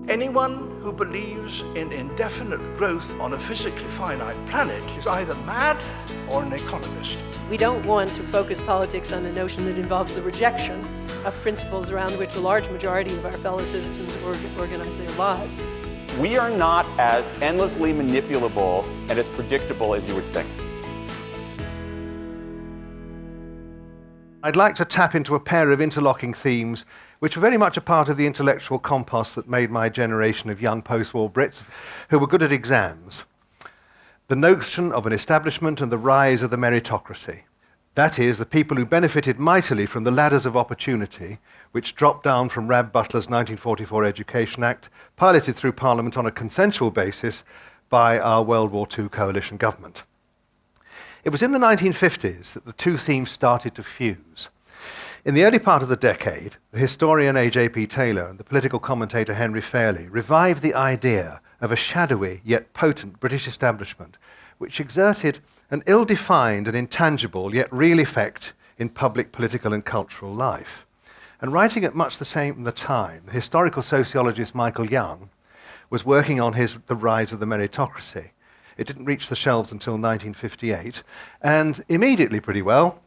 Anyone who believes in indefinite growth on a physically finite planet is either mad or an economist. We don't want to focus politics on a notion that involves the rejection of principles around which a large majority of our fellow citizens organize their lives. We are not as endlessly manipulable and as predictable as you would think. I'd like to tap into a pair of interlocking themes which are very much a part of the intellectual compost that made my generation of young post-war Brits who were good at exams. The notion of an establishment and the rise of the meritocracy. That is, the people who benefited mightily from the ladders of opportunity which dropped down from Rab Butler's 1944 Education Act, piloted through Parliament on a consensual basis by our World War II coalition government. It was in the 1950s that the two themes started to fuse. In the early part of the decade, the historian A.J.P. Taylor and the political commentator Henry Fairley revived the idea of a shadowy yet potent British establishment which exerted an ill-defined and intangible yet real effect in public, political and cultural life. And writing at much the same time, the historical sociologist Michael Young was working on The Rise of the Meritocracy. It didn't reach the shelves until 1958, and immediately, pretty well,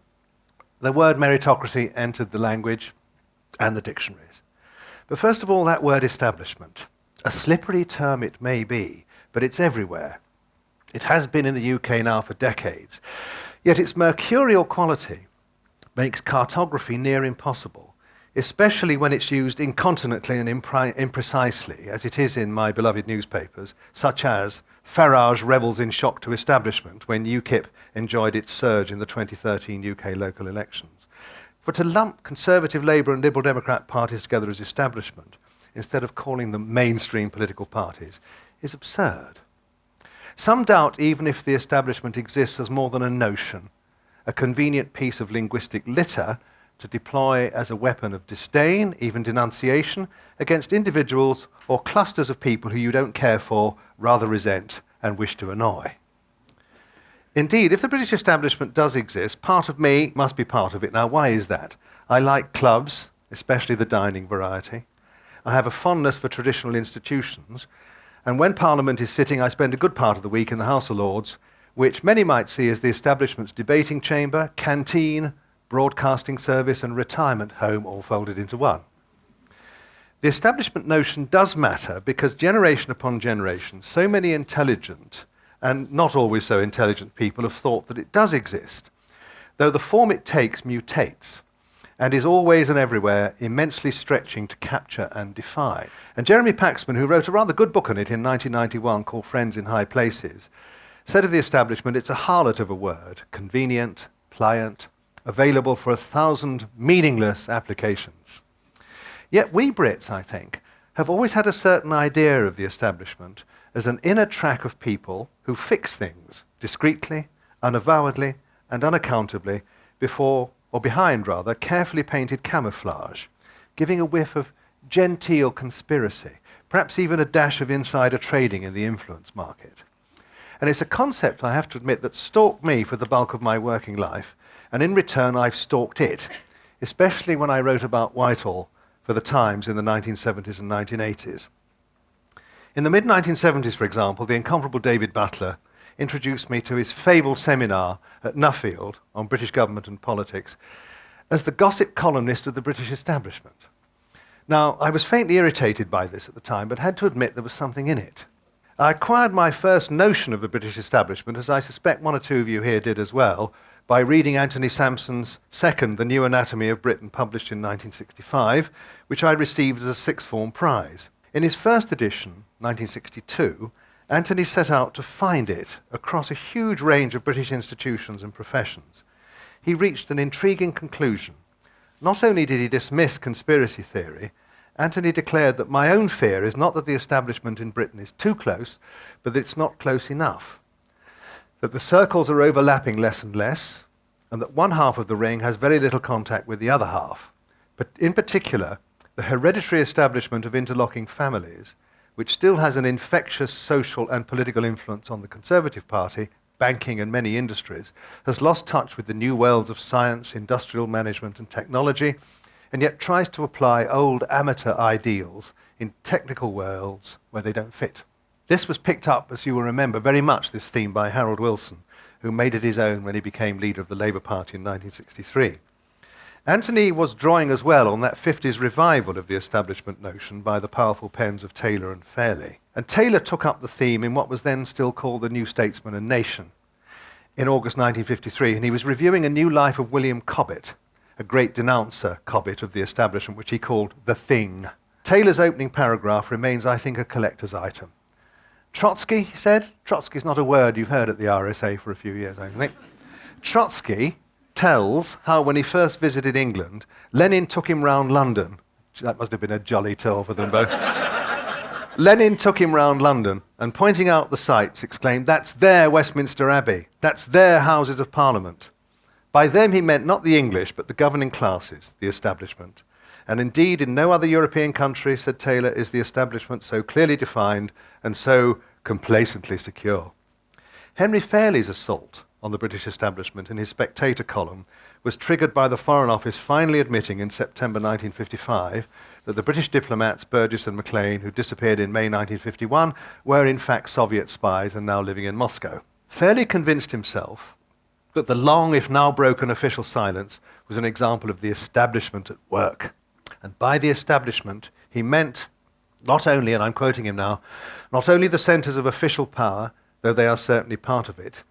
the word meritocracy entered the language and the dictionaries. But first of all, that word establishment. A slippery term it may be, but it's everywhere. It has been in the UK now for decades. Yet its mercurial quality makes cartography near impossible, especially when it's used incontinently and imprecisely, as it is in my beloved newspapers, such as Farage revels in shock to establishment when UKIP enjoyed its surge in the 2013 UK local elections. For to lump Conservative, Labour and Liberal Democrat parties together as establishment, instead of calling them mainstream political parties, is absurd. Some doubt even if the establishment exists as more than a notion, a convenient piece of linguistic litter to deploy as a weapon of disdain, even denunciation, against individuals or clusters of people who you don't care for, rather resent, and wish to annoy. Indeed, if the British establishment does exist, part of me must be part of it. Now, why is that? I like clubs, especially the dining variety. I have a fondness for traditional institutions, and when Parliament is sitting, I spend a good part of the week in the House of Lords, which many might see as the establishment's debating chamber, canteen, broadcasting service and retirement home all folded into one. The establishment notion does matter because generation upon generation, so many intelligent and not always so intelligent people have thought that it does exist, though the form it takes mutates and is always and everywhere immensely stretching to capture and defy. And Jeremy Paxman, who wrote a rather good book on it in 1991 called Friends in High Places, said of the establishment it's a harlot of a word, convenient, pliant, available for 1,000 meaningless applications. Yet we Brits, I think, have always had a certain idea of the establishment as an inner track of people who fix things discreetly, unavowedly, and unaccountably before, or behind rather, carefully painted camouflage, giving a whiff of genteel conspiracy, perhaps even a dash of insider trading in the influence market. And it's a concept, I have to admit, that stalked me for the bulk of my working life, and in return I've stalked it, especially when I wrote about Whitehall for the Times in the 1970s and 1980s. In the mid-1970s, for example, the incomparable David Butler introduced me to his fabled seminar at Nuffield on British government and politics as the gossip columnist of the British establishment. Now, I was faintly irritated by this at the time, but had to admit there was something in it. I acquired my first notion of the British establishment, as I suspect one or two of you here did as well, by reading Anthony Sampson's second The New Anatomy of Britain, published in 1965, which I received as a sixth form prize. In his first edition, 1962, Anthony set out to find it across a huge range of British institutions and professions. He reached an intriguing conclusion. Not only did he dismiss conspiracy theory, Anthony declared that my own fear is not that the establishment in Britain is too close, but that it's not close enough. That the circles are overlapping less and less, and that one half of the ring has very little contact with the other half. But in particular, the hereditary establishment of interlocking families, which still has an infectious social and political influence on the Conservative Party, banking and many industries, has lost touch with the new worlds of science, industrial management and technology, and yet tries to apply old amateur ideals in technical worlds where they don't fit. This was picked up, as you will remember, very much this theme by Harold Wilson, who made it his own when he became leader of the Labour Party in 1963. Anthony was drawing as well on that 50s revival of the establishment notion by the powerful pens of Taylor and Fairley. And Taylor took up the theme in what was then still called the New Statesman and Nation in August 1953, and he was reviewing a new life of William Cobbett, a great denouncer, Cobbett, of the establishment, which he called the Thing. Taylor's opening paragraph remains, I think, a collector's item. Trotsky, he said, Trotsky's not a word you've heard at the RSA for a few years, I think. Trotsky tells how when he first visited England, Lenin took him round London. That must have been a jolly tour for them both. Lenin took him round London and, pointing out the sights, exclaimed, "That's their Westminster Abbey. That's their Houses of Parliament." By them he meant not the English, but the governing classes, the establishment. And indeed, in no other European country, said Taylor, is the establishment so clearly defined and so complacently secure. Henry Fairley's assault on the British establishment in his Spectator column was triggered by the Foreign Office finally admitting in September 1955 that the British diplomats Burgess and Maclean, who disappeared in May 1951, were in fact Soviet spies and now living in Moscow. Fairley convinced himself that the long, if now broken, official silence was an example of the establishment at work. And by the establishment, he meant not only, and I'm quoting him now, not only the centres of official power, though they are certainly part of it,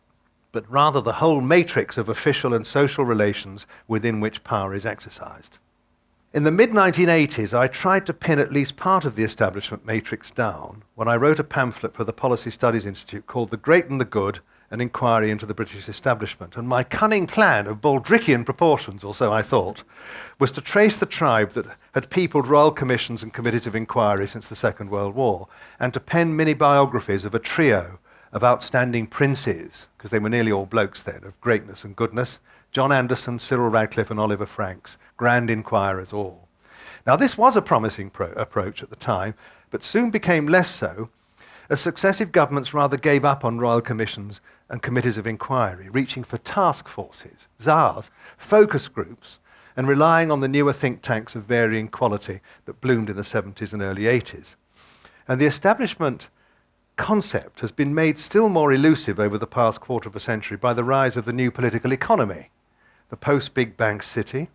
but rather the whole matrix of official and social relations within which power is exercised. In the mid-1980s, I tried to pin at least part of the establishment matrix down when I wrote a pamphlet for the Policy Studies Institute called The Great and the Good, an inquiry into the British establishment. And my cunning plan of Baldrickian proportions, or so I thought, was to trace the tribe that had peopled royal commissions and committees of inquiry since the Second World War, and to pen mini-biographies of a trio of outstanding princes, because they were nearly all blokes then, of greatness and goodness, John Anderson, Cyril Radcliffe and Oliver Franks, grand inquirers all. Now this was a promising approach at the time, but soon became less so, as successive governments rather gave up on royal commissions and committees of inquiry, reaching for task forces, czars, focus groups, and relying on the newer think tanks of varying quality that bloomed in the 70s and early 80s. And the establishment concept has been made still more elusive over the past quarter of a century by the rise of the new political economy, the post-Big Bang city,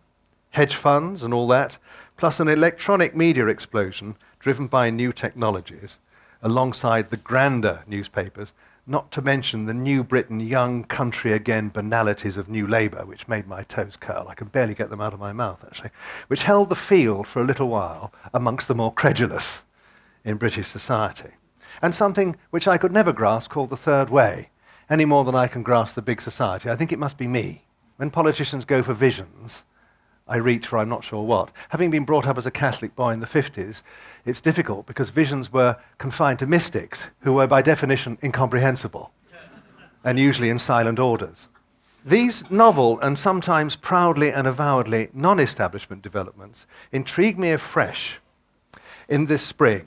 hedge funds and all that, plus an electronic media explosion driven by new technologies, alongside the grander newspapers, not to mention the New Britain young country again banalities of New Labour, which made my toes curl. I can barely get them out of my mouth, actually, which held the field for a little while amongst the more credulous in British society. And something which I could never grasp called the third way, any more than I can grasp the big society. I think it must be me. When politicians go for visions, I reach for I'm not sure what. Having been brought up as a Catholic boy in the 50s, it's difficult because visions were confined to mystics who were by definition incomprehensible and usually in silent orders. These novel and sometimes proudly and avowedly non-establishment developments intrigue me afresh in this spring.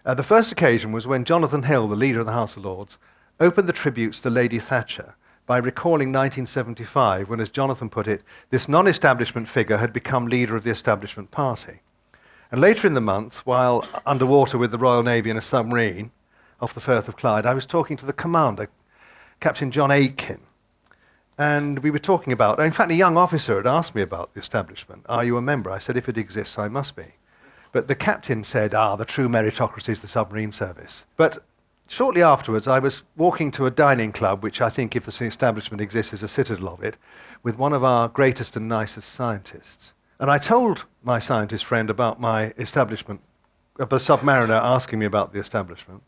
The first occasion was when Jonathan Hill, the leader of the House of Lords, opened the tributes to Lady Thatcher by recalling 1975 when, as Jonathan put it, this non-establishment figure had become leader of the establishment party. And later in the month, while underwater with the Royal Navy in a submarine off the Firth of Clyde, I was talking to the commander, Captain John Aitken, and we were talking about, in fact, a young officer had asked me about the establishment. Are you a member? I said, if it exists, I must be. But the captain said, the true meritocracy is the submarine service. But shortly afterwards, I was walking to a dining club, which I think, if the establishment exists, is a citadel of it, with one of our greatest and nicest scientists. And I told my scientist friend about my establishment, a submariner asking me about the establishment.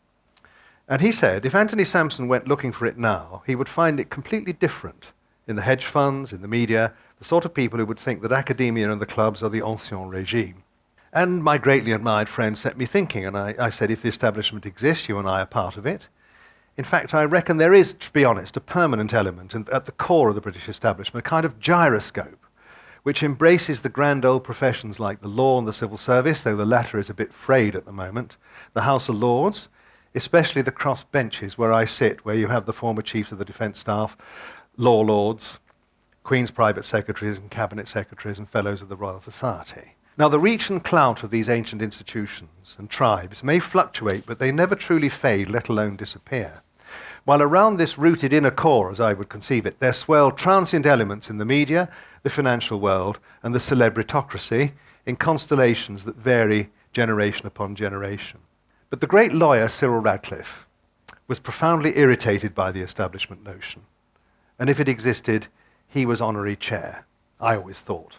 And he said, if Anthony Sampson went looking for it now, he would find it completely different in the hedge funds, in the media, the sort of people who would think that academia and the clubs are the ancien regime. And my greatly admired friend set me thinking, and I said, if the establishment exists, you and I are part of it. In fact, I reckon there is, to be honest, a permanent element at the core of the British establishment, a kind of gyroscope, which embraces the grand old professions like the law and the civil service, though the latter is a bit frayed at the moment, the House of Lords, especially the cross benches where I sit, where you have the former chiefs of the defence staff, law lords, Queen's private secretaries and cabinet secretaries and fellows of the Royal Society. Now, the reach and clout of these ancient institutions and tribes may fluctuate, but they never truly fade, let alone disappear. While around this rooted inner core, as I would conceive it, there swirl transient elements in the media, the financial world, and the celebritocracy in constellations that vary generation upon generation. But the great lawyer Cyril Radcliffe was profoundly irritated by the establishment notion. And if it existed, he was honorary chair, I always thought.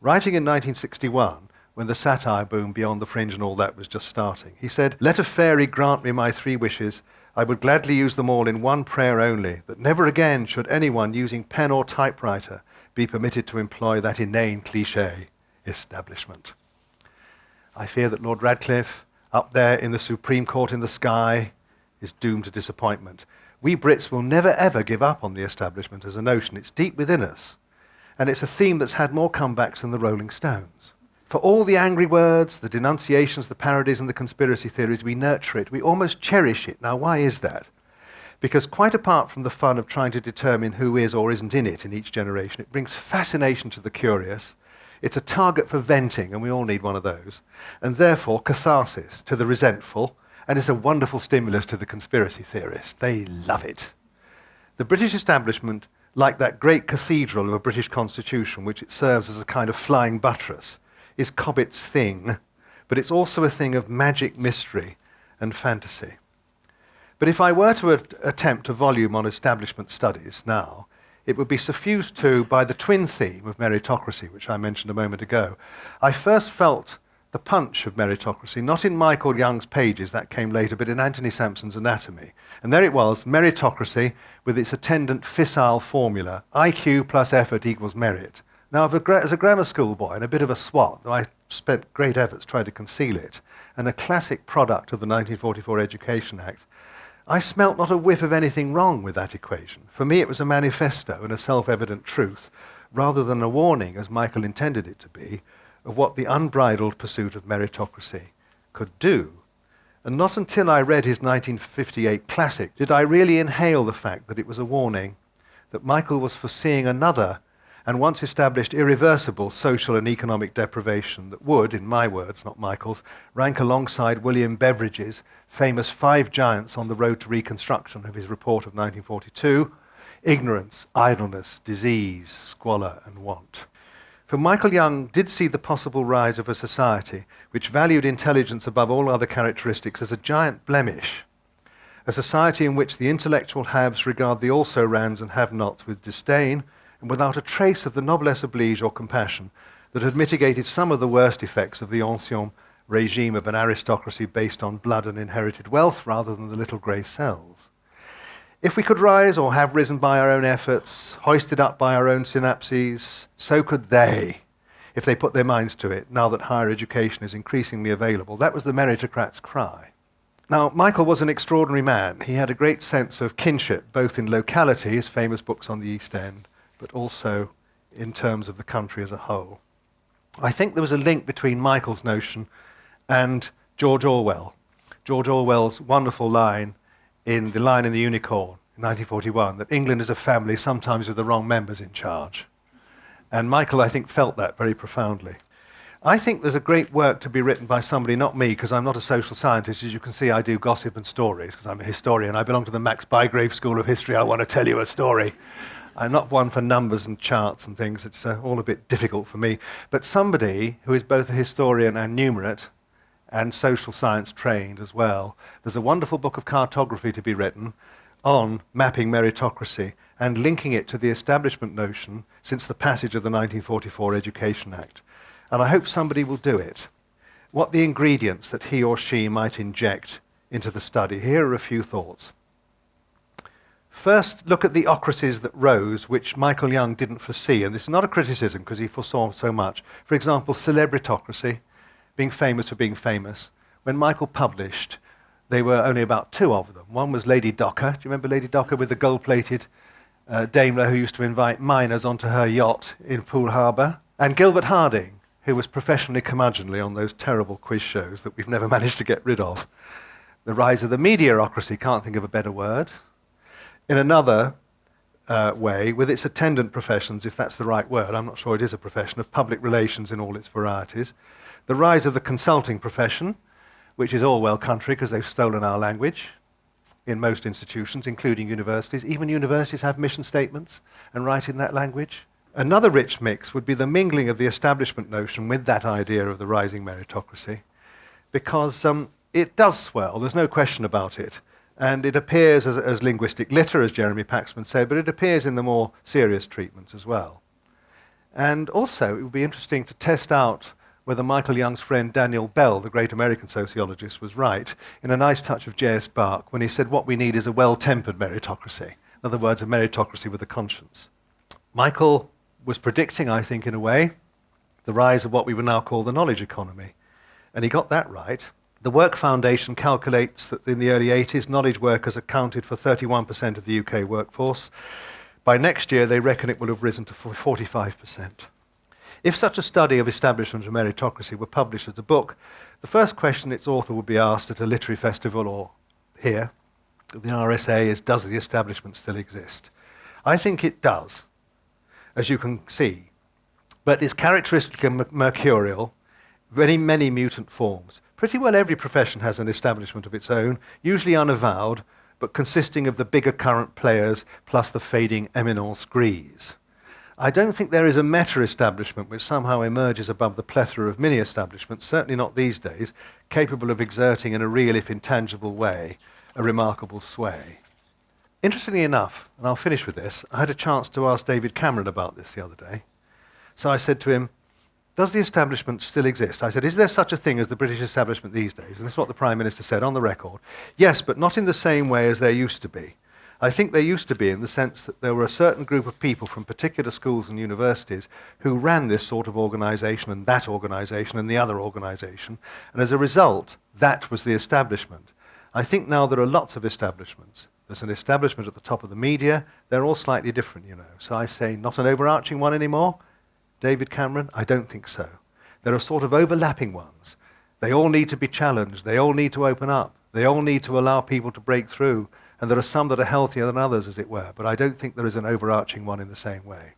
Writing in 1961, when the satire boom Beyond the Fringe and all that was just starting, he said, "Let a fairy grant me my 3 wishes. I would gladly use them all in one prayer only, that never again should anyone using pen or typewriter be permitted to employ that inane cliché, establishment." I fear that Lord Radcliffe, up there in the Supreme Court in the sky, is doomed to disappointment. We Brits will never ever give up on the establishment as a notion. It's deep within us. And it's a theme that's had more comebacks than the Rolling Stones. For all the angry words, the denunciations, the parodies, and the conspiracy theories, we nurture it. We almost cherish it. Now, why is that? Because quite apart from the fun of trying to determine who is or isn't in it in each generation, it brings fascination to the curious. It's a target for venting, and we all need one of those. And therefore, catharsis to the resentful, and it's a wonderful stimulus to the conspiracy theorists. They love it. The British establishment, like that great cathedral of a British constitution, which it serves as a kind of flying buttress, is Cobbett's thing, but it's also a thing of magic, mystery, and fantasy. But if I were to attempt a volume on establishment studies now, it would be suffused too by the twin theme of meritocracy, which I mentioned a moment ago. I first felt the punch of meritocracy, not in Michael Young's pages, that came later, but in Anthony Sampson's Anatomy. And there it was, meritocracy, with its attendant fissile formula, IQ plus effort equals merit. Now, as a grammar school boy and a bit of a swot, though I spent great efforts trying to conceal it, and a classic product of the 1944 Education Act, I smelt not a whiff of anything wrong with that equation. For me, it was a manifesto and a self-evident truth, rather than a warning, as Michael intended it to be, of what the unbridled pursuit of meritocracy could do. And not until I read his 1958 classic did I really inhale the fact that it was a warning, that Michael was foreseeing another and once established irreversible social and economic deprivation that would, in my words, not Michael's, rank alongside William Beveridge's famous 5 giants on the road to reconstruction of his report of 1942, ignorance, idleness, disease, squalor, and want. For Michael Young did see the possible rise of a society which valued intelligence above all other characteristics as a giant blemish, a society in which the intellectual haves regard the also-rans and have-nots with disdain and without a trace of the noblesse oblige or compassion that had mitigated some of the worst effects of the ancien regime of an aristocracy based on blood and inherited wealth rather than the little grey cells. If we could rise or have risen by our own efforts, hoisted up by our own synapses, so could they, if they put their minds to it, now that higher education is increasingly available. That was the meritocrats' cry. Now, Michael was an extraordinary man. He had a great sense of kinship, both in locality, his famous books on the East End, but also in terms of the country as a whole. I think there was a link between Michael's notion and George Orwell. George Orwell's wonderful line in The Lion and the Unicorn in 1941, that England is a family sometimes with the wrong members in charge. And Michael, I think, felt that very profoundly. I think there's a great work to be written by somebody, not me, because I'm not a social scientist. As you can see, I do gossip and stories, because I'm a historian. I belong to the Max Bygrave School of History. I want to tell you a story. I'm not one for numbers and charts and things. It's all a bit difficult for me. But somebody who is both a historian and numerate, and social science trained as well. There's a wonderful book of cartography to be written on mapping meritocracy and linking it to the establishment notion since the passage of the 1944 Education Act. And I hope somebody will do it. What the ingredients that he or she might inject into the study. Here are a few thoughts. First, look at the ocracies that rose, which Michael Young didn't foresee. And this is not a criticism, because he foresaw so much. For example, celebritocracy, being famous for being famous. When Michael published, there were only about 2 of them. One was Lady Docker. Do you remember Lady Docker with the gold-plated Daimler who used to invite miners onto her yacht in Poole Harbour? And Gilbert Harding, who was professionally curmudgeonly on those terrible quiz shows that we've never managed to get rid of. The rise of the mediocracy, can't think of a better word. In another, way, with its attendant professions, if that's the right word, I'm not sure it is a profession, of public relations in all its varieties, the rise of the consulting profession, which is Orwell country because they've stolen our language in most institutions, including universities. Even universities have mission statements and write in that language. Another rich mix would be the mingling of the establishment notion with that idea of the rising meritocracy, because it does swell, there's no question about it, and it appears as linguistic litter, as Jeremy Paxman said, but it appears in the more serious treatments as well. And also, it would be interesting to test out whether Michael Young's friend Daniel Bell, the great American sociologist, was right in a nice touch of J.S. Bach when he said what we need is a well-tempered meritocracy. In other words, a meritocracy with a conscience. Michael was predicting, I think, in a way, the rise of what we would now call the knowledge economy. And he got that right. The Work Foundation calculates that in the early 80s, knowledge workers accounted for 31% of the UK workforce. By next year, they reckon it will have risen to 45%. If such a study of establishment and meritocracy were published as a book, the first question its author would be asked at a literary festival or here at the RSA is, does the establishment still exist? I think it does, as you can see, but it's characteristically mercurial, many mutant forms. Pretty well every profession has an establishment of its own, usually unavowed, but consisting of the bigger current players plus the fading eminence grise. I don't think there is a meta-establishment which somehow emerges above the plethora of mini-establishments, certainly not these days, capable of exerting in a real, if intangible way, a remarkable sway. Interestingly enough, and I'll finish with this, I had a chance to ask David Cameron about this the other day. So I said to him, does the establishment still exist? I said, is there such a thing as the British establishment these days? And this is what the Prime Minister said on the record. Yes, but not in the same way as there used to be. I think there used to be in the sense that there were a certain group of people from particular schools and universities who ran this sort of organisation and that organisation and the other organisation, and as a result, that was the establishment. I think now there are lots of establishments. There's an establishment at the top of the media. They're all slightly different, you know. So I say, not an overarching one anymore? David Cameron? I don't think so. There are sort of overlapping ones. They all need to be challenged. They all need to open up. They all need to allow people to break through. And there are some that are healthier than others, as it were, but I don't think there is an overarching one in the same way.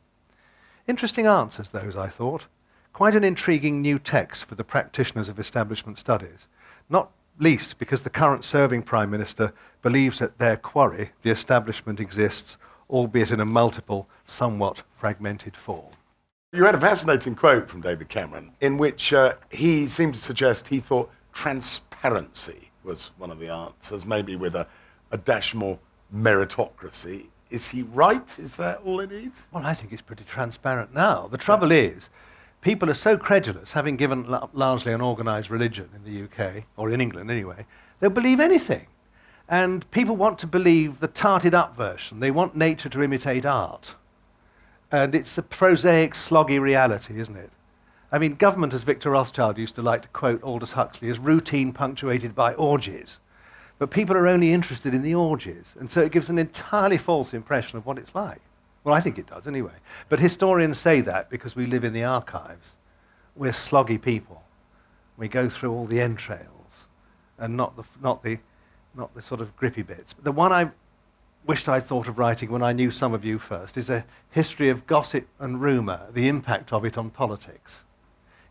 Interesting answers, those, I thought. Quite an intriguing new text for the practitioners of establishment studies, not least because the current serving Prime Minister believes at their quarry the establishment exists, albeit in a multiple, somewhat fragmented form. You had a fascinating quote from David Cameron in which he seemed to suggest he thought transparency was one of the answers, maybe with a dash more meritocracy. Is he right? Is that all it is? Well, I think it's pretty transparent now. The trouble is, people are so credulous, having given largely an organised religion in the UK, or in England anyway, they'll believe anything. And people want to believe the tarted up version. They want nature to imitate art. And it's a prosaic, sloggy reality, isn't it? I mean, government, as Victor Rothschild used to like to quote Aldous Huxley, is routine punctuated by orgies. But people are only interested in the orgies, and so it gives an entirely false impression of what it's like. Well, I think it does anyway. But historians say that because we live in the archives. We're sloggy people. We go through all the entrails, and not the sort of grippy bits. The one I wished I'd thought of writing when I knew some of you first is a history of gossip and rumour, the impact of it on politics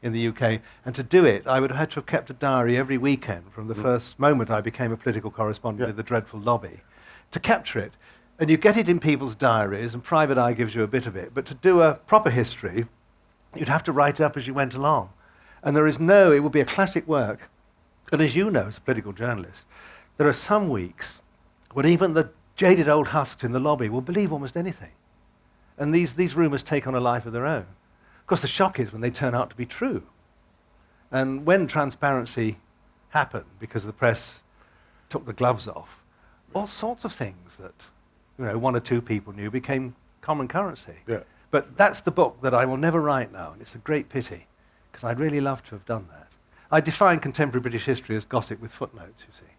in the UK. And to do it, I would have had to have kept a diary every weekend from the first moment I became a political correspondent in the dreadful lobby, to capture it. And you get it in people's diaries, and Private Eye gives you a bit of it. But to do a proper history, you'd have to write it up as you went along. And it would be a classic work. And as you know, as a political journalist, there are some weeks when even the jaded old husks in the lobby will believe almost anything. And these rumours take on a life of their own. Of course, the shock is when they turn out to be true. And when transparency happened, because the press took the gloves off, all sorts of things that one or two people knew became common currency. Yeah. But that's the book that I will never write now, and it's a great pity, because I'd really love to have done that. I define contemporary British history as gossip with footnotes, you see.